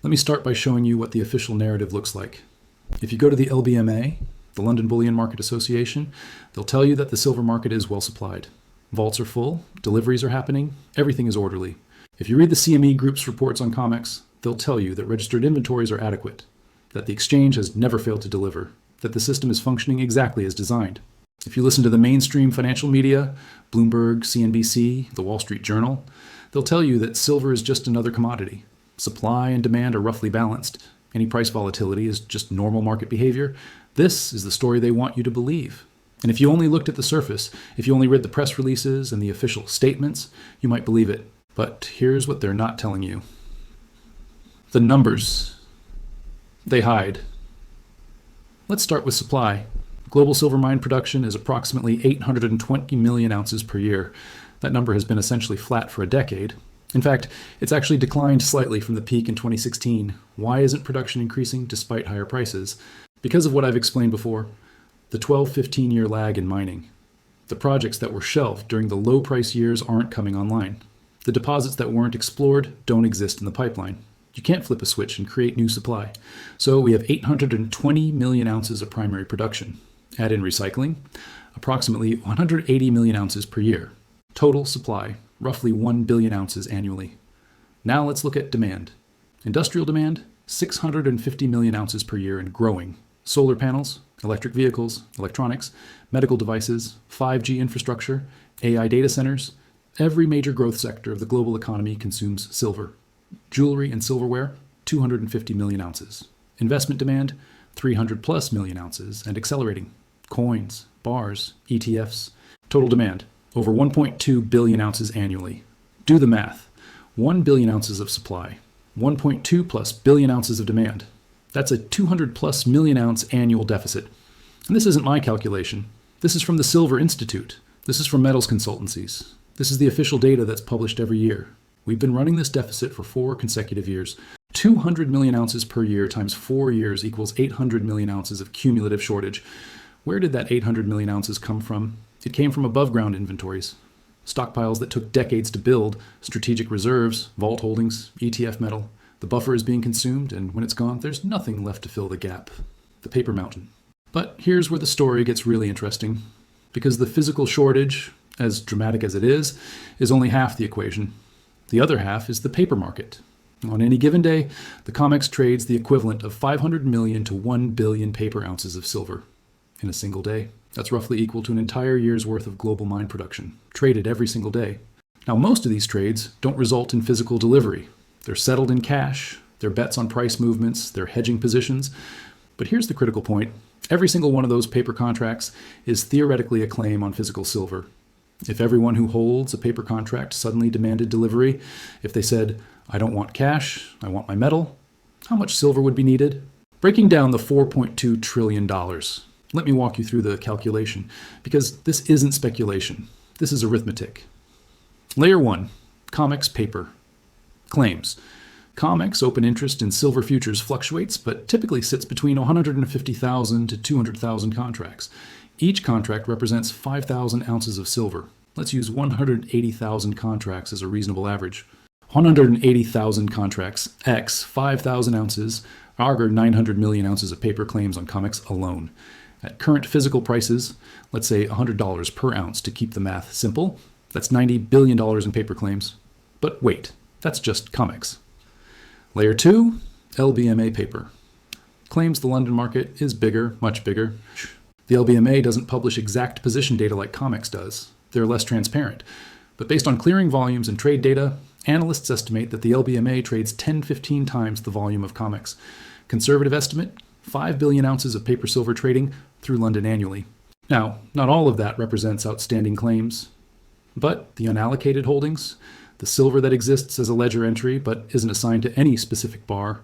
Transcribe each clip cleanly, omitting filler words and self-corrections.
Let me start by showing you what the official narrative looks like. If you go to the LBMA, the London Bullion Market Association, they'll tell you that the silver market is well supplied. Vaults are full, deliveries are happening, everything is orderly. If you read the CME Group's reports on COMEX, they'll tell you that registered inventories are adequate, that the exchange has never failed to deliver, that the system is functioning exactly as designed. If you listen to the mainstream financial media, Bloomberg, CNBC, the Wall Street Journal, they'll tell you that silver is just another commodity. Supply and demand are roughly balanced. Any price volatility is just normal market behavior. This is the story they want you to believe. And if you only looked at the surface, if you only read the press releases and the official statements, you might believe it. But here's what they're not telling you. The numbers. They hide. Let's start with supply. Global silver mine production is approximately 820 million ounces per year. That number has been essentially flat for a decade. In fact, it's actually declined slightly from the peak in 2016. Why isn't production increasing despite higher prices? Because of what I've explained before, the 12-15 year lag in mining. The projects that were shelved during the low price years aren't coming online. The deposits that weren't explored don't exist in the pipeline. You can't flip a switch and create new supply. So we have 820 million ounces of primary production. Add in recycling, approximately 180 million ounces per year. Total supply, roughly 1 billion ounces annually. Now let's look at demand. Industrial demand, 650 million ounces per year and growing. Solar panels, electric vehicles, electronics, medical devices, 5G infrastructure, AI data centers. Every major growth sector of the global economy consumes silver. Jewelry and silverware, 250 million ounces. Investment demand, 300 plus million ounces and accelerating. Coins, bars, ETFs. Total demand, over 1.2 billion ounces annually. Do the math. 1 billion ounces of supply, 1.2 plus billion ounces of demand. That's a 200 plus million ounce annual deficit. And this isn't my calculation. This is from the Silver Institute. This is from metals consultancies. This is the official data that's published every year. We've been running this deficit for 4 consecutive years. 200 million ounces per year times 4 years equals 800 million ounces of cumulative shortage. Where did that 800 million ounces come from? It came from above ground inventories. Stockpiles that took decades to build, strategic reserves, vault holdings, ETF metal. The buffer is being consumed, and when it's gone, there's nothing left to fill the gap. The paper mountain. But here's where the story gets really interesting. Because the physical shortage, as dramatic as it is only half the equation. The other half is the paper market. On any given day, the COMEX trades the equivalent of 500 million to 1 billion paper ounces of silver in a single day. That's roughly equal to an entire year's worth of global mine production, traded every single day. Now, most of these trades don't result in physical delivery. They're settled in cash, they're bets on price movements, they're hedging positions. But here's the critical point. Every single one of those paper contracts is theoretically a claim on physical silver. If everyone who holds a paper contract suddenly demanded delivery, if they said, I don't want cash, I want my metal, how much silver would be needed? Breaking down the $4.2 trillion. Let me walk you through the calculation, because this isn't speculation. This is arithmetic. Layer 1, COMEX paper. Claims. COMEX open interest in silver futures fluctuates, but typically sits between 150,000 to 200,000 contracts. Each contract represents 5,000 ounces of silver. Let's use 180,000 contracts as a reasonable average. 180,000 contracts x 5,000 ounces augur 900 million ounces of paper claims on COMEX alone. At current physical prices, let's say $100 per ounce to keep the math simple. That's $90 billion in paper claims. But wait, that's just COMEX. Layer 2, LBMA paper. Claims the London market is bigger, much bigger. The LBMA doesn't publish exact position data like COMEX does. They're less transparent. But based on clearing volumes and trade data, analysts estimate that the LBMA trades 10-15 times the volume of COMEX. Conservative estimate, 5 billion ounces of paper silver trading through London annually. Now, not all of that represents outstanding claims, but the unallocated holdings, the silver that exists as a ledger entry but isn't assigned to any specific bar,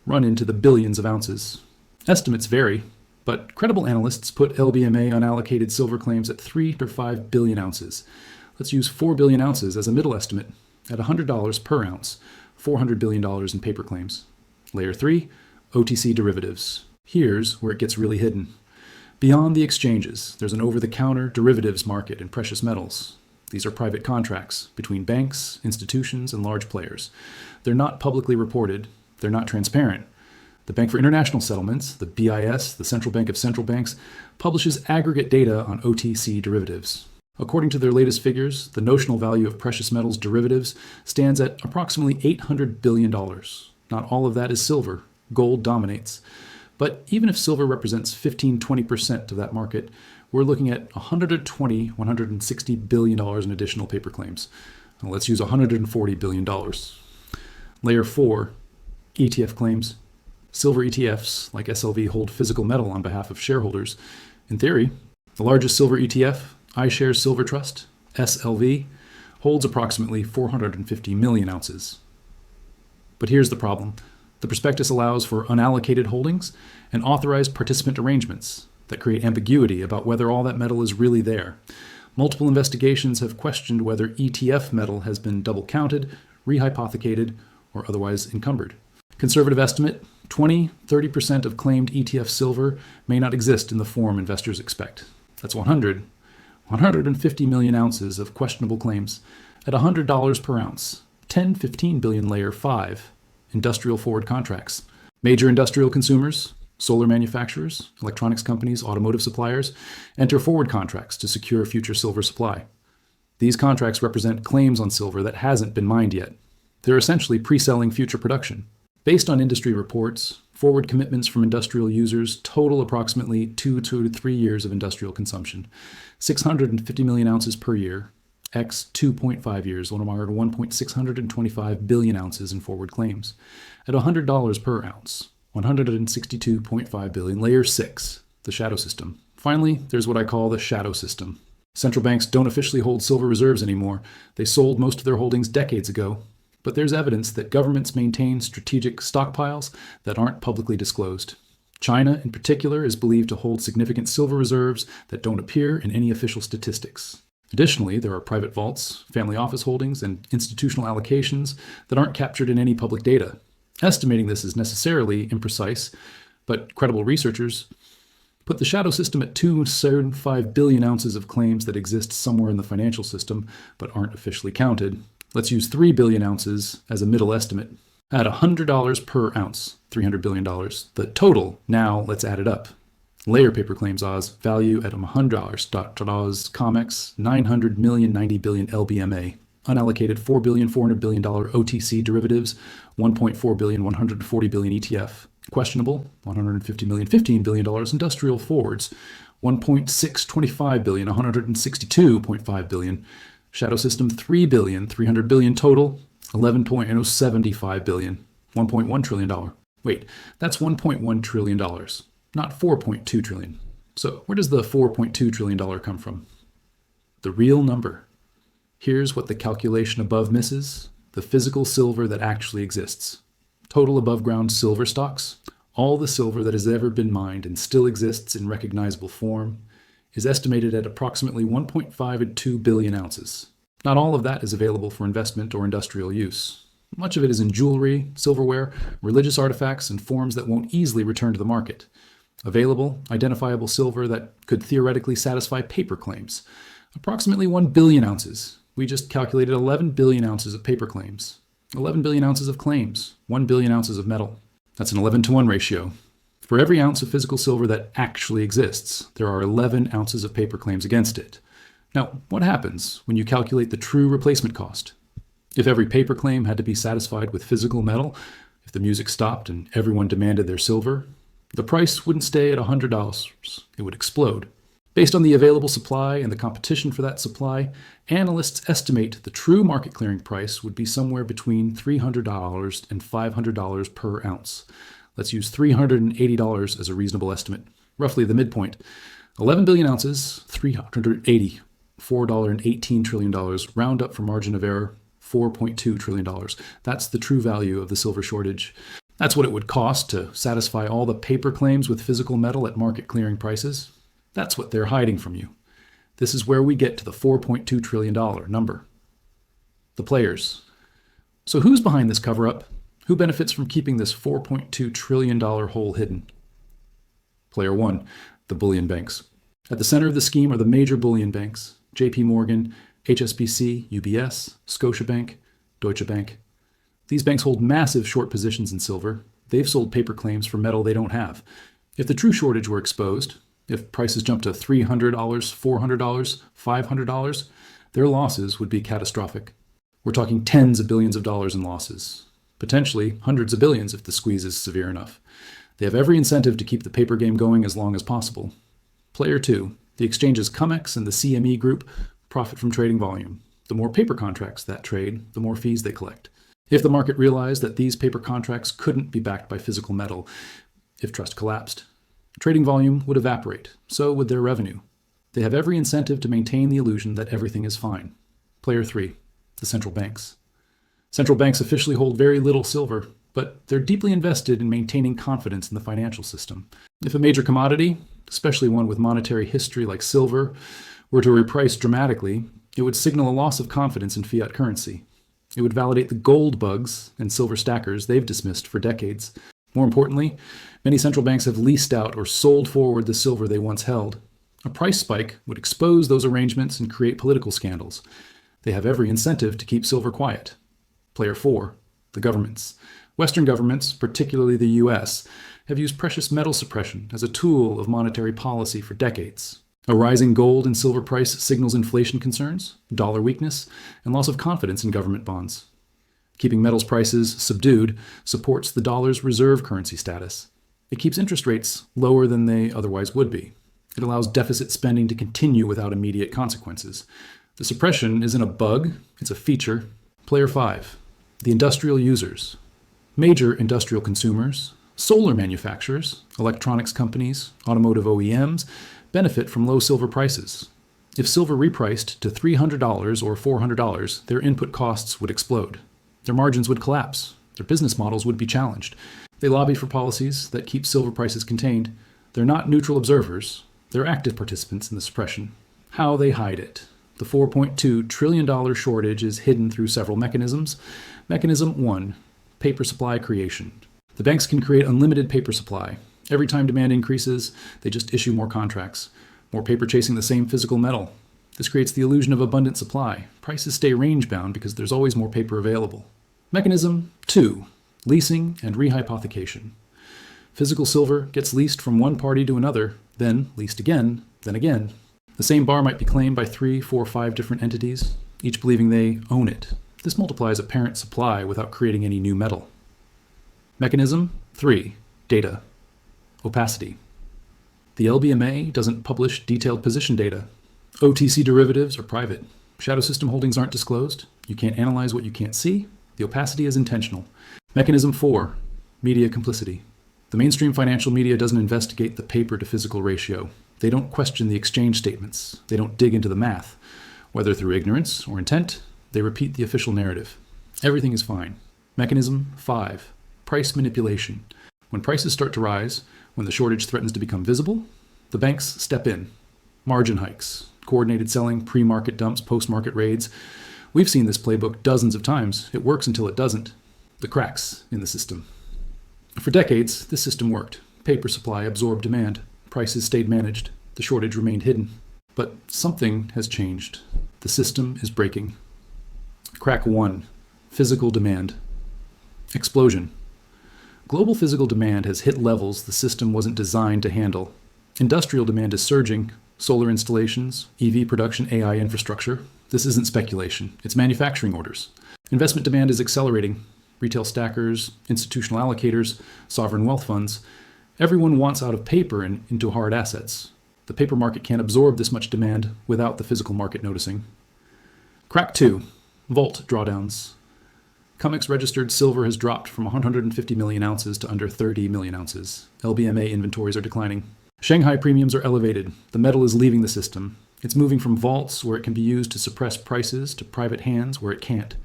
run into the billions of ounces. Estimates vary, but credible analysts put LBMA unallocated silver claims at 3 to 5 billion ounces. Let's use 4 billion ounces as a middle estimate. At $100 per ounce, $400 billion in paper claims. Layer 3, OTC derivatives. Here's where it gets really hidden. Beyond the exchanges, there's an over-the-counter derivatives market in precious metals. These are private contracts between banks, institutions, and large players. They're not publicly reported, They're not transparent. The Bank for International Settlements, the BIS, the Central Bank of Central Banks, publishes aggregate data on OTC derivatives. According to their latest figures, the notional value of precious metals derivatives stands at approximately $800 billion. Not all of that is silver. Gold dominates. But even if silver represents 15-20% of that market, we're looking at $160 billion in additional paper claims. Now let's use $140 billion. Layer 4, ETF claims. Silver ETFs, like SLV, hold physical metal on behalf of shareholders. In theory, the largest silver ETF, iShares Silver Trust, SLV, holds approximately 450 million ounces. But here's the problem. The prospectus allows for unallocated holdings and authorized participant arrangements that create ambiguity about whether all that metal is really there. Multiple investigations have questioned whether ETF metal has been double counted, rehypothecated, or otherwise encumbered. Conservative estimate, 20-30% of claimed ETF silver may not exist in the form investors expect. That's 150 million ounces of questionable claims at $100 per ounce, 10-15 billion layer 5 industrial forward contracts. Major industrial consumers, solar manufacturers, electronics companies, automotive suppliers, enter forward contracts to secure future silver supply. These contracts represent claims on silver that hasn't been mined yet. They're essentially pre-selling future production. Based on industry reports, forward commitments from industrial users total approximately 2 to 3 years of industrial consumption, 650 million ounces per year, x 2.5 years, or 1.625 billion ounces in forward claims. At $100 per ounce, 162.5 billion, layer 6, the shadow system. Finally, there's what I call the shadow system. Central banks don't officially hold silver reserves anymore. They sold most of their holdings decades ago. But there's evidence that governments maintain strategic stockpiles that aren't publicly disclosed. China, in particular, is believed to hold significant silver reserves that don't appear in any official statistics. Additionally, there are private vaults, family office holdings, and institutional allocations that aren't captured in any public data. Estimating this is necessarily imprecise, but credible researchers put the shadow system at 275 billion ounces of claims that exist somewhere in the financial system but aren't officially counted. Let's use 3 billion ounces as a middle estimate. At $100 per ounce, $300 billion. The total, now let's add it up. Layer paper claims Oz, value at $100. Oz, COMEX, 900 million, 90 billion LBMA. Unallocated $4 billion, $400 billion OTC derivatives, 1.4 billion, 140 billion ETF. Questionable, 150 million, $15 billion industrial forwards, 1.625 billion, 162.5 billion. Shadow system, 3 billion, 300 billion total, 11.075 billion, $1.1 trillion. Wait, that's $1.1 trillion, not $4.2 trillion. So where does the $4.2 trillion come from? The real number. Here's what the calculation above misses: the physical silver that actually exists. Total above ground silver stocks, all the silver that has ever been mined and still exists in recognizable form, is estimated at approximately 1.5 and 2 billion ounces. Not all of that is available for investment or industrial use. Much of it is in jewelry, silverware, religious artifacts, and forms that won't easily return to the market. Available, identifiable silver that could theoretically satisfy paper claims. Approximately 1 billion ounces. We just calculated 11 billion ounces of paper claims. 11 billion ounces of claims. 1 billion ounces of metal. That's an 11-to-1 ratio. For every ounce of physical silver that actually exists, there are 11 ounces of paper claims against it. Now, what happens when you calculate the true replacement cost? If every paper claim had to be satisfied with physical metal, if the music stopped and everyone demanded their silver, the price wouldn't stay at $100. It would explode. Based on the available supply and the competition for that supply, analysts estimate the true market clearing price would be somewhere between $300 and $500 per ounce. Let's use $380 as a reasonable estimate, roughly the midpoint. 11 billion ounces, 380, $4.18 trillion, round up for margin of error, $4.2 trillion. That's the true value of the silver shortage. That's what it would cost to satisfy all the paper claims with physical metal at market clearing prices. That's what they're hiding from you. This is where we get to the $4.2 trillion number. The players. So who's behind this cover-up? Who benefits from keeping this $4.2 trillion hole hidden? Player 1, the bullion banks. At the center of the scheme are the major bullion banks: JP Morgan, HSBC, UBS, Scotiabank, Deutsche Bank. These banks hold massive short positions in silver. They've sold paper claims for metal they don't have. If the true shortage were exposed, if prices jumped to $300, $400, $500, their losses would be catastrophic. We're talking tens of billions of dollars in losses, potentially hundreds of billions if the squeeze is severe enough. They have every incentive to keep the paper game going as long as possible. Player 2, the exchanges COMEX and the CME group profit from trading volume. The more paper contracts that trade, the more fees they collect. If the market realized that these paper contracts couldn't be backed by physical metal, if trust collapsed, trading volume would evaporate, so would their revenue. They have every incentive to maintain the illusion that everything is fine. Player 3, the central banks. Central banks officially hold very little silver, but they're deeply invested in maintaining confidence in the financial system. If a major commodity, especially one with monetary history like silver, were to reprice dramatically, it would signal a loss of confidence in fiat currency. It would validate the gold bugs and silver stackers they've dismissed for decades. More importantly, many central banks have leased out or sold forward the silver they once held. A price spike would expose those arrangements and create political scandals. They have every incentive to keep silver quiet. Player 4, the governments. Western governments, particularly the US, have used precious metal suppression as a tool of monetary policy for decades. A rising gold and silver price signals inflation concerns, dollar weakness, and loss of confidence in government bonds. Keeping metals prices subdued supports the dollar's reserve currency status. It keeps interest rates lower than they otherwise would be. It allows deficit spending to continue without immediate consequences. The suppression isn't a bug, it's a feature. Player 5, the industrial users. Major industrial consumers, solar manufacturers, electronics companies, automotive OEMs, benefit from low silver prices. If silver repriced to $300 or $400, their input costs would explode. Their margins would collapse. Their business models would be challenged. They lobby for policies that keep silver prices contained. They're not neutral observers. They're active participants in the suppression. How they hide it. The $4.2 trillion shortage is hidden through several mechanisms. Mechanism 1, paper supply creation. The banks can create unlimited paper supply. Every time demand increases, they just issue more contracts. More paper chasing the same physical metal. This creates the illusion of abundant supply. Prices stay range-bound because there's always more paper available. Mechanism 2, leasing and rehypothecation. Physical silver gets leased from one party to another, then leased again, then again. The same bar might be claimed by 3, 4, 5 different entities, each believing they own it. This multiplies apparent supply without creating any new metal. Mechanism 3, data. Opacity. The LBMA doesn't publish detailed position data. OTC derivatives are private. Shadow system holdings aren't disclosed. You can't analyze what you can't see. The opacity is intentional. Mechanism 4, media complicity. The mainstream financial media doesn't investigate the paper to physical ratio. They don't question the exchange statements. They don't dig into the math. Whether through ignorance or intent, they repeat the official narrative. Everything is fine. Mechanism 5, price manipulation. When prices start to rise, when the shortage threatens to become visible, the banks step in. Margin hikes, coordinated selling, pre-market dumps, post-market raids. We've seen this playbook dozens of times. It works until it doesn't. The cracks in the system. For decades, this system worked. Paper supply absorbed demand. Prices stayed managed. The shortage remained hidden. But something has changed. The system is breaking. Crack 1, physical demand. Explosion. Global physical demand has hit levels the system wasn't designed to handle. Industrial demand is surging. Solar installations, EV production, AI infrastructure. This isn't speculation. It's manufacturing orders. Investment demand is accelerating. Retail stackers, institutional allocators, sovereign wealth funds. Everyone wants out of paper and into hard assets. The paper market can't absorb this much demand without the physical market noticing. Crack 2, vault drawdowns. COMEX registered silver has dropped from 150 million ounces to under 30 million ounces. LBMA inventories are declining. Shanghai premiums are elevated. The metal is leaving the system. It's moving from vaults where it can be used to suppress prices to private hands where it can't.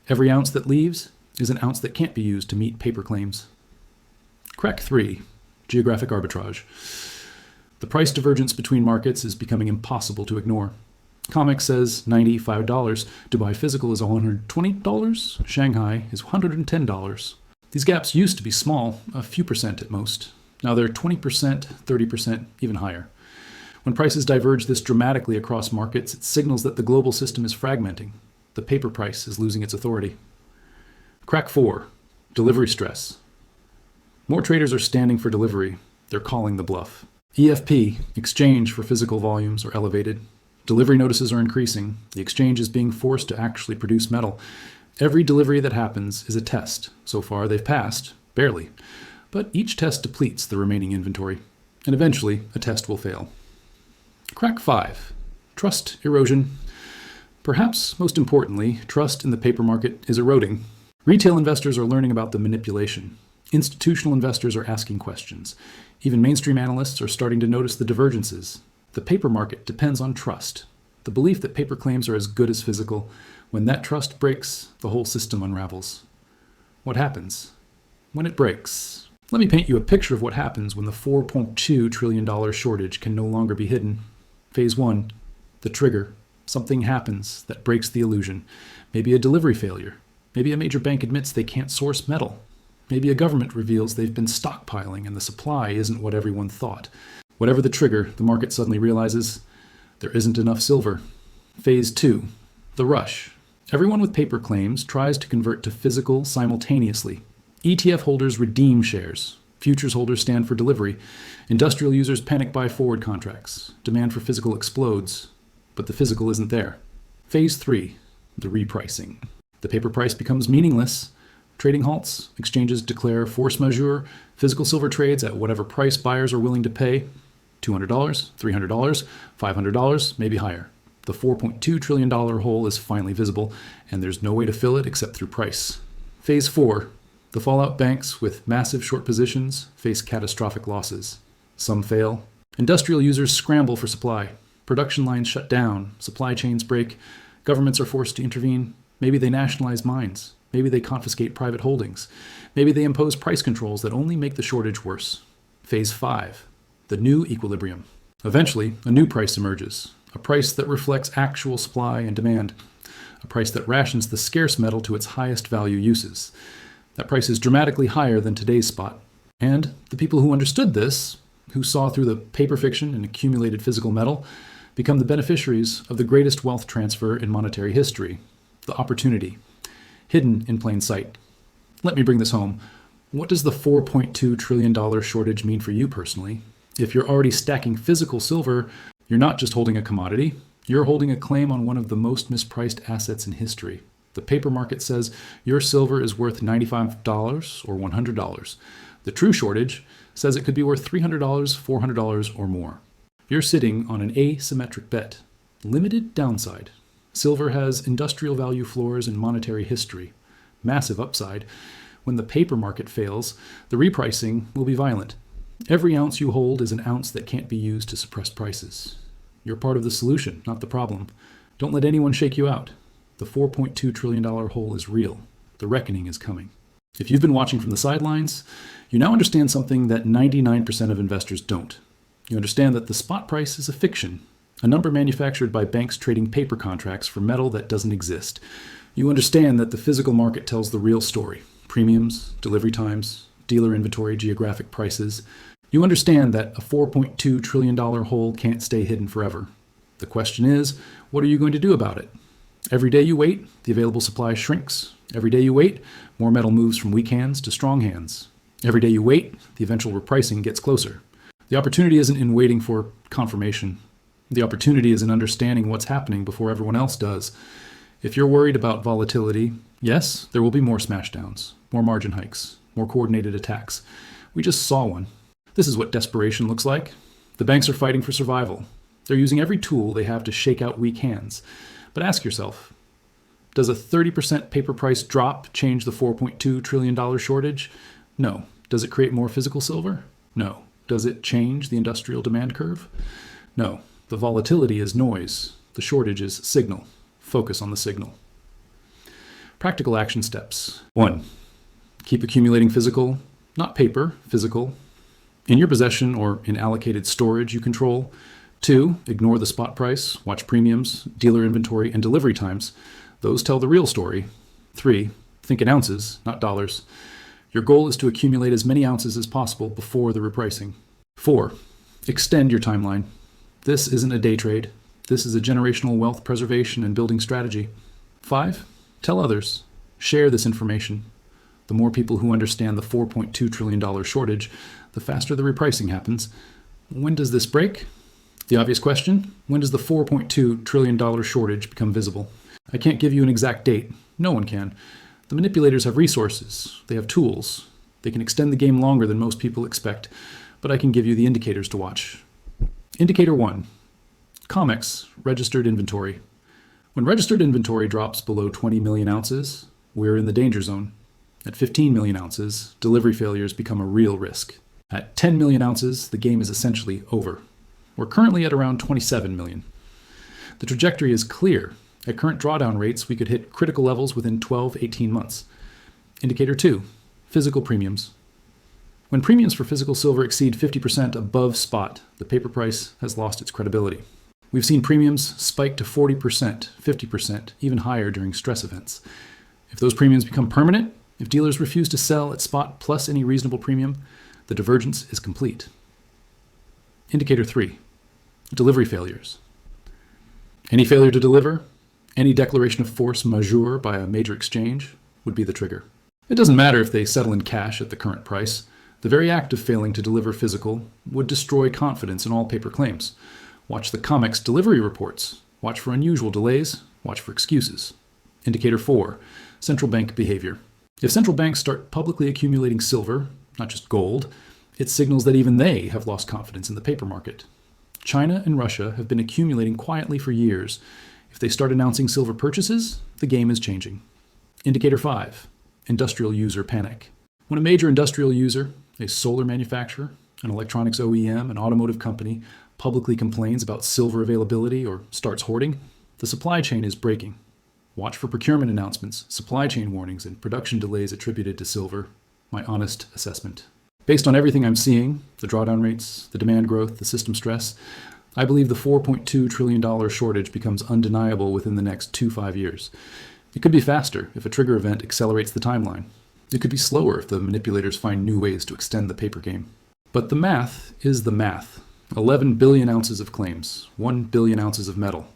Every ounce that leaves is an ounce that can't be used to meet paper claims. Crack 3, geographic arbitrage. The price divergence between markets is becoming impossible to ignore. COMEX says $95. Dubai physical is $120. Shanghai is $110. These gaps used to be small, a few percent at most. Now they're 20%, 30%, even higher. When prices diverge this dramatically across markets, it signals that the global system is fragmenting. The paper price is losing its authority. Crack 4. Delivery stress. More traders are standing for delivery. They're calling the bluff. EFP, exchange for physical volumes, are elevated. Delivery notices are increasing. The exchange is being forced to actually produce metal. Every delivery that happens is a test. So far, they've passed, barely. But each test depletes the remaining inventory, and eventually, a test will fail. Crack 5. Trust erosion. Perhaps most importantly, trust in the paper market is eroding. Retail investors are learning about the manipulation. Institutional investors are asking questions. Even mainstream analysts are starting to notice the divergences. The paper market depends on trust, the belief that paper claims are as good as physical. When that trust breaks, the whole system unravels. What happens? When it breaks. Let me paint you a picture of what happens when the $4.2 trillion shortage can no longer be hidden. Phase 1, the trigger. Something happens that breaks the illusion. Maybe a delivery failure. Maybe a major bank admits they can't source metal. Maybe a government reveals they've been stockpiling and the supply isn't what everyone thought. Whatever the trigger, the market suddenly realizes there isn't enough silver. Phase 2, the rush. Everyone with paper claims tries to convert to physical simultaneously. ETF holders redeem shares. Futures holders stand for delivery. Industrial users panic buy forward contracts. Demand for physical explodes, but the physical isn't there. Phase 3, the repricing. The paper price becomes meaningless. Trading halts, exchanges declare force majeure, physical silver trades at whatever price buyers are willing to pay. $200, $300, $500, maybe higher. The $4.2 trillion hole is finally visible, and there's no way to fill it except through price. Phase 4. The fallout banks with massive short positions face catastrophic losses. Some fail. Industrial users scramble for supply. Production lines shut down. Supply chains break. Governments are forced to intervene. Maybe they nationalize mines. Maybe they confiscate private holdings. Maybe they impose price controls that only make the shortage worse. Phase 5. The new equilibrium. Eventually, a new price emerges. A price that reflects actual supply and demand. A price that rations the scarce metal to its highest value uses. That price is dramatically higher than today's spot. And the people who understood this, who saw through the paper fiction and accumulated physical metal, become the beneficiaries of the greatest wealth transfer in monetary history, the opportunity, hidden in plain sight. Let me bring this home. What does the $4.2 trillion shortage mean for you personally? If you're already stacking physical silver, you're not just holding a commodity, you're holding a claim on one of the most mispriced assets in history. The paper market says your silver is worth $95 or $100. The true shortage says it could be worth $300, $400 or more. You're sitting on an asymmetric bet. Limited downside. Silver has industrial value floors in monetary history. Massive upside. When the paper market fails, the repricing will be violent. Every ounce you hold is an ounce that can't be used to suppress prices. You're part of the solution, not the problem. Don't let anyone shake you out. The $4.2 trillion hole is real. The reckoning is coming. If you've been watching from the sidelines, you now understand something that 99% of investors don't. You understand that the spot price is a fiction, a number manufactured by banks trading paper contracts for metal that doesn't exist. You understand that the physical market tells the real story. Premiums, delivery times, dealer inventory, geographic prices. You understand that a $4.2 trillion hole can't stay hidden forever. The question is, what are you going to do about it? Every day you wait, the available supply shrinks. Every day you wait, more metal moves from weak hands to strong hands. Every day you wait, the eventual repricing gets closer. The opportunity isn't in waiting for confirmation. The opportunity is in understanding what's happening before everyone else does. If you're worried about volatility, yes, there will be more smashdowns, more margin hikes, more coordinated attacks. We just saw one. This is what desperation looks like. The banks are fighting for survival. They're using every tool they have to shake out weak hands. But ask yourself, does a 30% paper price drop change the $4.2 trillion shortage? No. Does it create more physical silver? No. Does it change the industrial demand curve? No. The volatility is noise. The shortage is signal. Focus on the signal. Practical action steps. 1. Keep accumulating physical, not paper, physical, in your possession or in allocated storage you control. 2. Ignore the spot price, watch premiums, dealer inventory, and delivery times. Those tell the real story. 3. Think in ounces, not dollars. Your goal is to accumulate as many ounces as possible before the repricing. 4. Extend your timeline. This isn't a day trade. This is a generational wealth preservation and building strategy. 5. Tell others. Share this information. The more people who understand the $4.2 trillion shortage, the faster the repricing happens. When does this break? The obvious question, when does the $4.2 trillion shortage become visible? I can't give you an exact date. No one can. The manipulators have resources. They have tools. They can extend the game longer than most people expect, but I can give you the indicators to watch. Indicator 1. COMEX, registered inventory. When registered inventory drops below 20 million ounces, we're in the danger zone. At 15 million ounces, delivery failures become a real risk. At 10 million ounces, the game is essentially over. We're currently at around 27 million. The trajectory is clear. At current drawdown rates, we could hit critical levels within 12-18 months. Indicator 2, physical premiums. When premiums for physical silver exceed 50% above spot, the paper price has lost its credibility. We've seen premiums spike to 40%, 50%, even higher during stress events. If those premiums become permanent, if dealers refuse to sell at spot plus any reasonable premium, the divergence is complete. Indicator 3, delivery failures. Any failure to deliver, any declaration of force majeure by a major exchange would be the trigger. It doesn't matter if they settle in cash at the current price. The very act of failing to deliver physical would destroy confidence in all paper claims. Watch the COMEX delivery reports. Watch for unusual delays. Watch for excuses. Indicator 4, central bank behavior. If central banks start publicly accumulating silver, not just gold, it signals that even they have lost confidence in the paper market. China and Russia have been accumulating quietly for years. If they start announcing silver purchases, the game is changing. Indicator 5, industrial user panic. When a major industrial user, a solar manufacturer, an electronics OEM, an automotive company, publicly complains about silver availability or starts hoarding, the supply chain is breaking. Watch for procurement announcements, supply chain warnings, and production delays attributed to silver. My honest assessment. Based on everything I'm seeing, the drawdown rates, the demand growth, the system stress, I believe the $4.2 trillion shortage becomes undeniable within the next 2-5 years. It could be faster if a trigger event accelerates the timeline. It could be slower if the manipulators find new ways to extend the paper game. But the math is the math. 11 billion ounces of claims, 1 billion ounces of metal.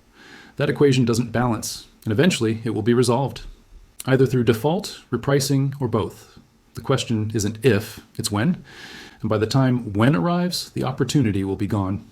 That equation doesn't balance, and eventually it will be resolved, either through default, repricing, or both. The question isn't if, it's when. And by the time when arrives, the opportunity will be gone.